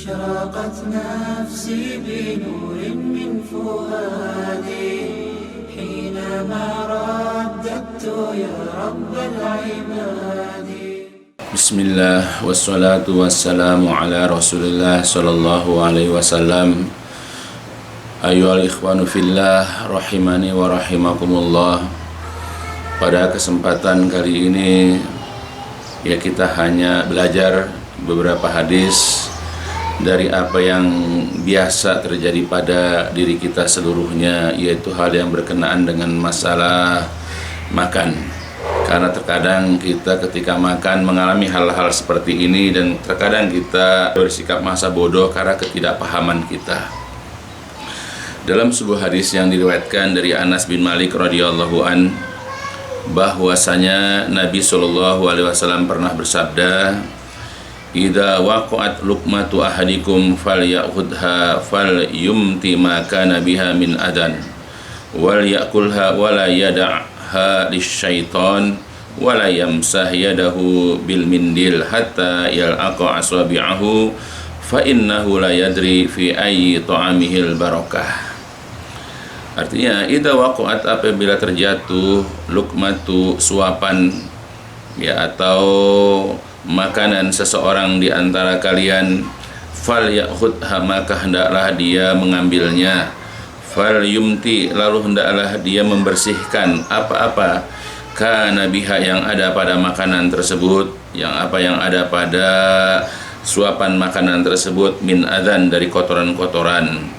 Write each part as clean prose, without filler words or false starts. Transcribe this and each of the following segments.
أشرقت نفسي بنور من فؤادي حينما رددت يا رب العباد. Bismillah wassalatu wassalamu ala Rasulillah sallallahu alaihi wasallam. Ayyuhal ikhwanu fillah rahimani wa rahimakumullah. Pada kesempatan kali ini ya kita hanya belajar beberapa hadis dari apa yang biasa terjadi pada diri kita seluruhnya, yaitu hal yang berkenaan dengan masalah makan. Karena terkadang kita ketika makan mengalami hal-hal seperti ini, dan terkadang kita bersikap masa bodoh karena ketidakpahaman kita. Dalam sebuah hadis yang diriwayatkan dari Anas bin Malik radhiyallahu an, bahwasanya Nabi SAW pernah bersabda, "Idza waqa'at luqmatu ahadikum falyakhudha falyumti ma kana biha min adan wal yakulha wala yada'ha lisyaitan wala yamsah yadahu bil mindil hatta yalqa asabi'ahu fa innahu la yadri fi ayyi ta'amihil barakah." Artinya, idza waqa'at, apabila terjatuh, luqmatu, suapan ya atau makanan seseorang di antara kalian, fal ya'khudha, maka hendaklah dia mengambilnya, fal yumti, lalu hendaklah dia membersihkan apa-apa kana biha, yang ada pada makanan tersebut, yang ada pada suapan makanan tersebut, min adzan, dari kotoran-kotoran,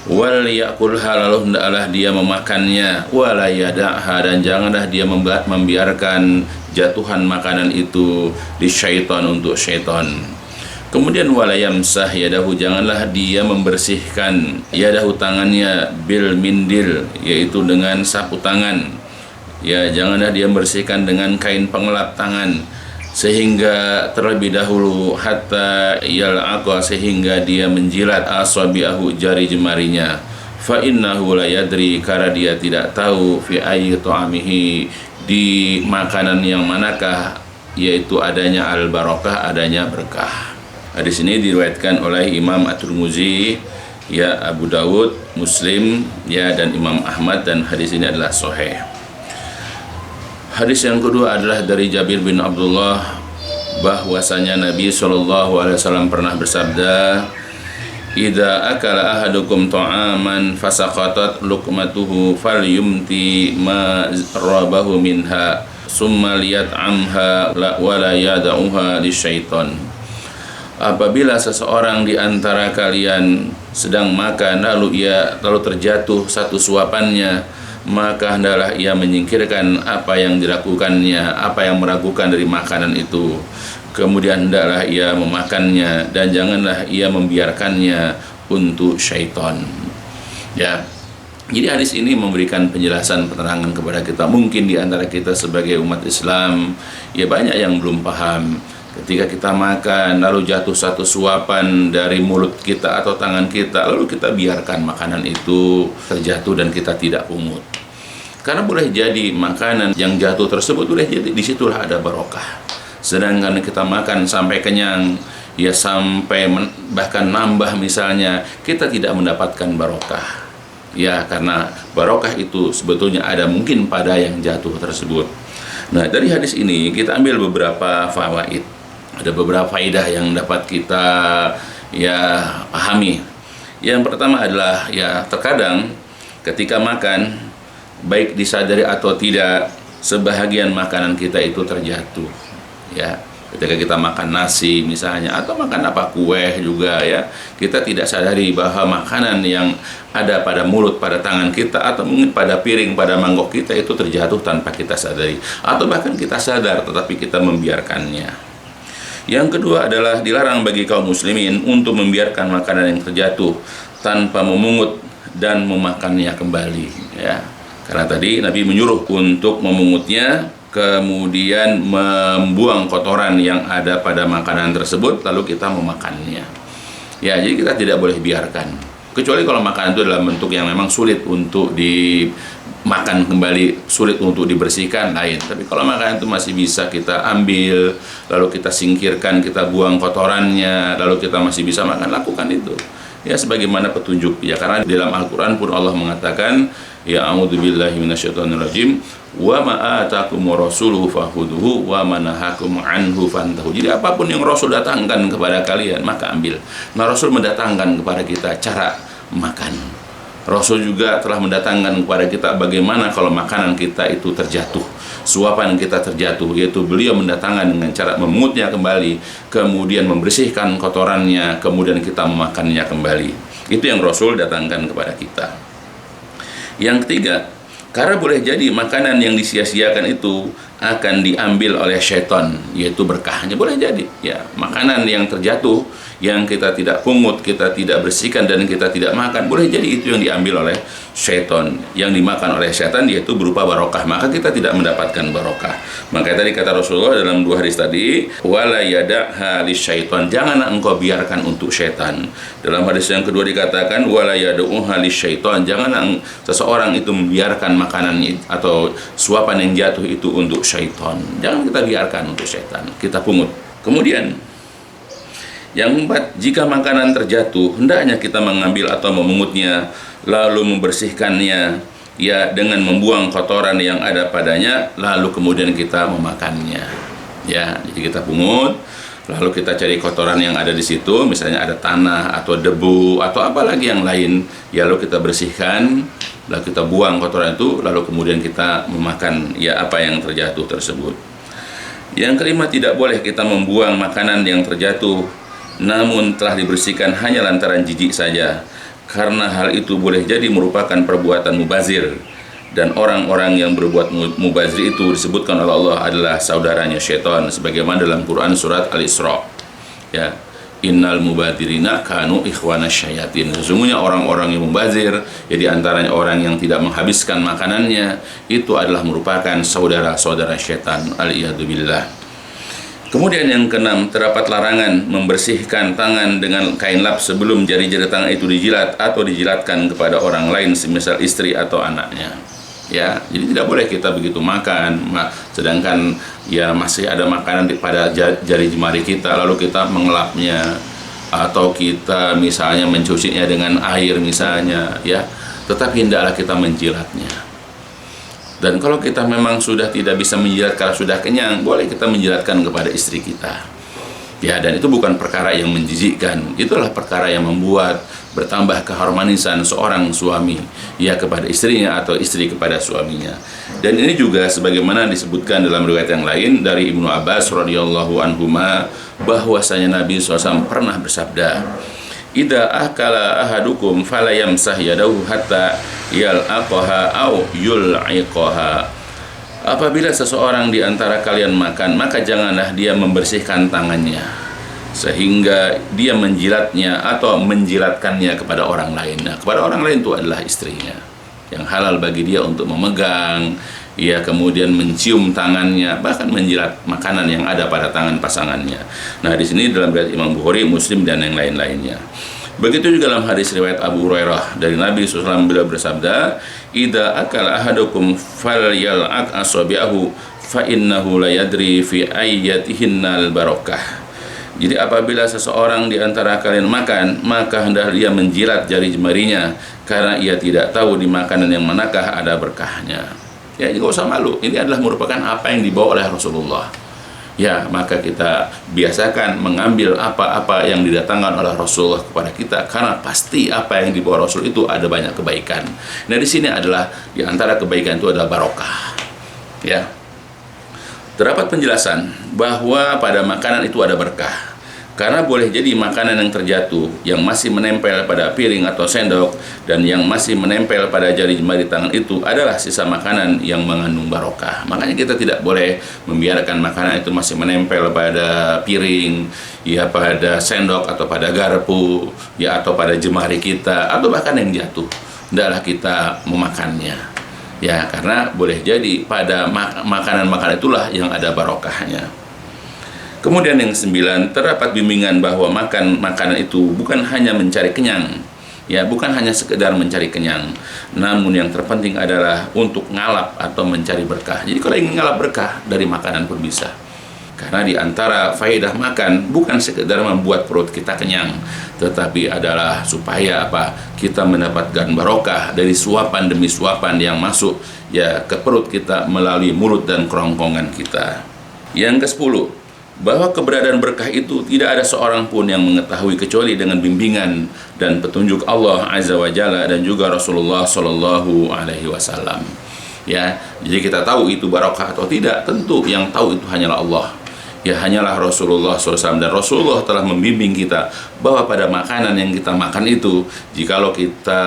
wal yakulha, lalu hendaklah dia memakannya, wala yada'ha, dan janganlah dia membiarkan jatuhan makanan itu di syaitan, untuk syaitan. Kemudian wala yamsah yadahu, janganlah dia membersihkan yadahu, tangannya, bil mindil, yaitu dengan sapu tangan. Ya, janganlah dia membersihkan dengan kain pengelap tangan, sehingga terlebih dahulu hatta yal'aqa, sehingga dia menjilat asabi'ahu, jari jemarinya. Fa innahu la yadri, karena dia tidak tahu, fi ayyi ta'amihi, di makanan yang manakah, yaitu adanya al-barakah, adanya berkah. Hadis ini diriwayatkan oleh Imam At-Tirmidzi, ya, Abu Dawud, Muslim, ya, dan Imam Ahmad, dan hadis ini adalah sahih. Hadis yang kedua adalah dari Jabir bin Abdullah, bahwasanya Nabi SAW pernah bersabda, "Idza akala ahadukum ta'aman fasaqatat luqmatuhu falyumti ma rabahu minha summa liyat'amha wa la yad'uha lisyaitan." Apabila seseorang di antara kalian sedang makan, lalu terjatuh satu suapannya, maka hendaklah ia menyingkirkan apa yang dilakukannya, apa yang meragukan dari makanan itu. Kemudian hendaklah ia memakannya, dan janganlah ia membiarkannya untuk syaitan. Ya. Jadi hadis ini memberikan penjelasan, penerangan kepada kita. Mungkin di antara kita sebagai umat Islam, ya, banyak yang belum paham. Ketika kita makan, lalu jatuh satu suapan dari mulut kita atau tangan kita, lalu kita biarkan makanan itu terjatuh dan kita tidak pungut. Karena boleh jadi makanan yang jatuh tersebut, boleh jadi disitulah ada barokah. Sedangkan kita makan sampai kenyang, ya, sampai bahkan nambah misalnya, kita tidak mendapatkan barokah. Ya, karena barokah itu sebetulnya ada mungkin pada yang jatuh tersebut. Nah, dari hadis ini kita ambil beberapa fawaid. Ada beberapa faedah yang dapat kita, ya, pahami. Yang pertama adalah, ya, terkadang ketika makan, baik disadari atau tidak, sebahagian makanan kita itu terjatuh. Ya, ketika kita makan nasi misalnya, atau makan kue juga, ya, kita tidak sadari bahwa makanan yang ada pada mulut, pada tangan kita, atau mungkin pada piring, pada mangkok kita itu terjatuh tanpa kita sadari, atau bahkan kita sadar tetapi kita membiarkannya. Yang kedua adalah dilarang bagi kaum muslimin untuk membiarkan makanan yang terjatuh tanpa memungut dan memakannya kembali, ya. Karena tadi Nabi menyuruh untuk memungutnya, kemudian membuang kotoran yang ada pada makanan tersebut, lalu kita memakannya. Ya, jadi kita tidak boleh biarkan. Kecuali kalau makanan itu dalam bentuk yang memang sulit untuk dimakan kembali, sulit untuk dibersihkan, lain. Tapi kalau makanan itu masih bisa kita ambil, lalu kita singkirkan, kita buang kotorannya, lalu kita masih bisa makan, lakukan itu. Ya, sebagaimana petunjuk. Ya, karena di dalam Al-Quran pun Allah mengatakan, ya a'udzubillahi minasyaitonirrajim, wa ma atakumur rasuluhu fakhudhuhu wa ma nahakum anhu fantahu. Jadi apapun yang Rasul datangkan kepada kalian, maka ambil. Nah, Rasul mendatangkan kepada kita cara makan. Rasul juga telah mendatangkan kepada kita bagaimana kalau makanan kita itu terjatuh, suapan kita terjatuh, yaitu beliau mendatangkan dengan cara memutnya kembali, kemudian membersihkan kotorannya, kemudian kita memakannya kembali. Itu yang Rasul datangkan kepada kita. Yang ketiga, karena boleh jadi makanan yang disia-siakan itu akan diambil oleh syaitan, yaitu berkahnya. Boleh jadi, ya, makanan yang terjatuh, yang kita tidak pungut, kita tidak bersihkan, dan kita tidak makan, boleh jadi itu yang diambil oleh syaitan. Yang dimakan oleh syaitan yaitu berupa barokah, maka kita tidak mendapatkan barokah. Maka tadi kata Rasulullah dalam 2 hadis tadi, wala yada'ha lisyaitan, janganlah engkau biarkan untuk syaitan. Dalam hadis yang kedua dikatakan wala yad'uha lisyaitan, janganlah seseorang itu membiarkan makanan atau suapan yang jatuh itu untuk syaitan. Jangan kita biarkan untuk syaitan, kita pungut. Kemudian yang keempat, jika makanan terjatuh, hendaknya kita mengambil atau memungutnya, lalu membersihkannya, ya, dengan membuang kotoran yang ada padanya, lalu kemudian kita memakannya. Ya, jadi kita pungut, lalu kita cari kotoran yang ada di situ, misalnya ada tanah atau debu atau apalagi yang lain, ya, lalu kita bersihkan, lalu kita buang kotoran itu, lalu kemudian kita memakan, ya, apa yang terjatuh tersebut. Yang kelima, tidak boleh kita membuang makanan yang terjatuh namun telah dibersihkan hanya lantaran jijik saja, karena hal itu boleh jadi merupakan perbuatan mubazir, dan orang-orang yang berbuat mubazir itu disebutkan oleh Allah adalah saudaranya syaitan, sebagaimana dalam Quran surat Al-Isra, ya, innal mubadirina kanu ikhwana syayatin. Sesungguhnya orang-orang yang mubazir, ya, di antaranya orang yang tidak menghabiskan makanannya, itu adalah merupakan saudara-saudara syaitan. Al-iyadzubillah. Kemudian yang keenam, terdapat larangan membersihkan tangan dengan kain lap sebelum jari-jari tangan itu dijilat atau dijilatkan kepada orang lain, semisal istri atau anaknya. Ya, jadi tidak boleh kita begitu makan, sedangkan, ya, masih ada makanan pada jari jemari kita, lalu kita mengelapnya, atau kita misalnya mencucinya dengan air misalnya, ya, tetapi hendaklah kita menjilatnya. Dan kalau kita memang sudah tidak bisa menjilat karena sudah kenyang, boleh kita menjilatkan kepada istri kita. Ya, dan itu bukan perkara yang menjijikkan. Itulah perkara yang membuat bertambah keharmonisan seorang suami, ya, kepada istrinya atau istri kepada suaminya. Dan ini juga sebagaimana disebutkan dalam riwayat yang lain dari Ibnu Abbas radhiyallahu anhuma, bahwasanya Nabi SAW pernah bersabda, idza akala ahadukum fala yamsah yadahu hatta yal'aqaha au yul'iqaha. Apabila seseorang di antara kalian makan, maka janganlah dia membersihkan tangannya sehingga dia menjilatnya atau menjilatkannya kepada orang lain. Nah, kepada orang lain itu adalah istrinya, yang halal bagi dia untuk memegang, ya, kemudian mencium tangannya, bahkan menjilat makanan yang ada pada tangan pasangannya. Nah, di sini dalam riwayat Imam Bukhari, Muslim, dan yang lain-lainnya. Begitu juga dalam hadis riwayat Abu Hurairah dari Nabi SAW, beliau bersabda, idza akala ahadukum falyal'aq asabi'ahu fa innahu la yadri fi ayyatihinnal barakah. Jadi apabila seseorang di antara kalian makan, maka hendaklah dia menjilat jari jemarinya, karena ia tidak tahu di makanan yang manakah ada berkahnya. Ya, tidak usah malu. Ini adalah merupakan apa yang dibawa oleh Rasulullah. Ya, maka kita biasakan mengambil apa-apa yang didatangkan oleh Rasulullah kepada kita, karena pasti apa yang dibawa Rasul itu ada banyak kebaikan. Nah, di sini adalah di antara kebaikan itu adalah barokah. Ya. Terdapat penjelasan bahwa pada makanan itu ada berkah. Karena boleh jadi makanan yang terjatuh, yang masih menempel pada piring atau sendok, dan yang masih menempel pada jari jemari tangan itu adalah sisa makanan yang mengandung barokah. Makanya kita tidak boleh membiarkan makanan itu masih menempel pada piring, ya, pada sendok atau pada garpu, ya, atau pada jemari kita, atau bahkan yang jatuh. Hendaklah kita memakannya. Ya, karena boleh jadi pada makanan-makanan itulah yang ada barokahnya. Kemudian yang 9, terdapat bimbingan bahwa makan makanan itu bukan hanya mencari kenyang, Ya, bukan hanya sekedar mencari kenyang, namun yang terpenting adalah untuk ngalap atau mencari berkah. Jadi kalau ingin ngalap berkah, dari makanan pun bisa. Karena di antara faedah makan bukan sekedar membuat perut kita kenyang, tetapi adalah supaya kita mendapatkan barokah dari suapan demi suapan yang masuk ya ke perut kita melalui mulut dan kerongkongan kita. Yang ke-10, bahwa keberadaan berkah itu tidak ada seorang pun yang mengetahui kecuali dengan bimbingan dan petunjuk Allah Azza wa Jalla dan juga Rasulullah Shallallahu Alaihi Wasallam. Ya, jadi kita tahu itu barokah atau tidak, tentu yang tahu itu hanyalah Allah. Ya, hanyalah Rasulullah SAW, dan Rasulullah telah membimbing kita bahwa pada makanan yang kita makan itu, jikalau kita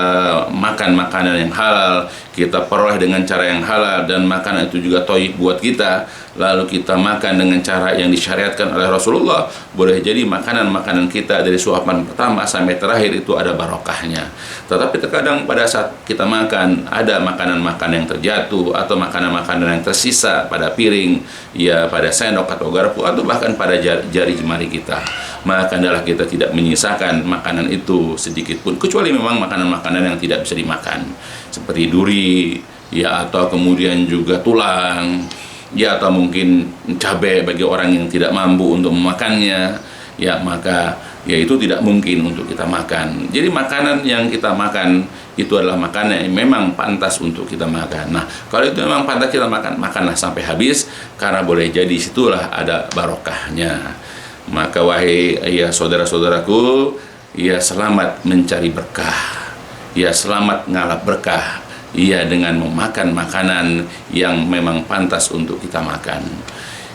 makan makanan yang halal, kita peroleh dengan cara yang halal, dan makanan itu juga thayyib buat kita, lalu kita makan dengan cara yang disyariatkan oleh Rasulullah, boleh jadi makanan-makanan kita dari suapan pertama sampai terakhir itu ada barokahnya. Tetapi terkadang pada saat kita makan, ada makanan-makanan yang terjatuh atau makanan-makanan yang tersisa pada piring, ya pada sendok atau garpu, atau bahkan pada jari jemari kita. Maka adalah kita tidak menyisakan makanan itu sedikit pun, kecuali memang makanan-makanan yang tidak bisa dimakan, seperti duri, ya, atau kemudian juga tulang, ya, atau mungkin cabai bagi orang yang tidak mampu untuk memakannya, ya, maka ya itu tidak mungkin untuk kita makan. Jadi makanan yang kita makan itu adalah makanan yang memang pantas untuk kita makan. Nah, kalau itu memang pantas kita makan, makanlah sampai habis, karena boleh jadi situlah ada barokahnya. Maka wahai ya saudara-saudaraku, ya selamat mencari berkah, ya selamat ngalap berkah, ya dengan memakan makanan yang memang pantas untuk kita makan.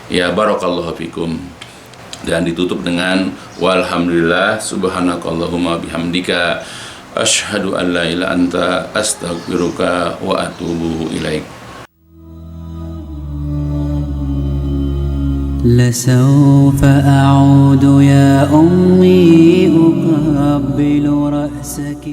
Ya barakallahu fikum. Dan ditutup dengan walhamdulillah subhanakallahumma bihamdika asyhadu an la ilaha anta astaghfiruka wa atubu ilaik. لسوف أعود يا أمي أقبل رأسك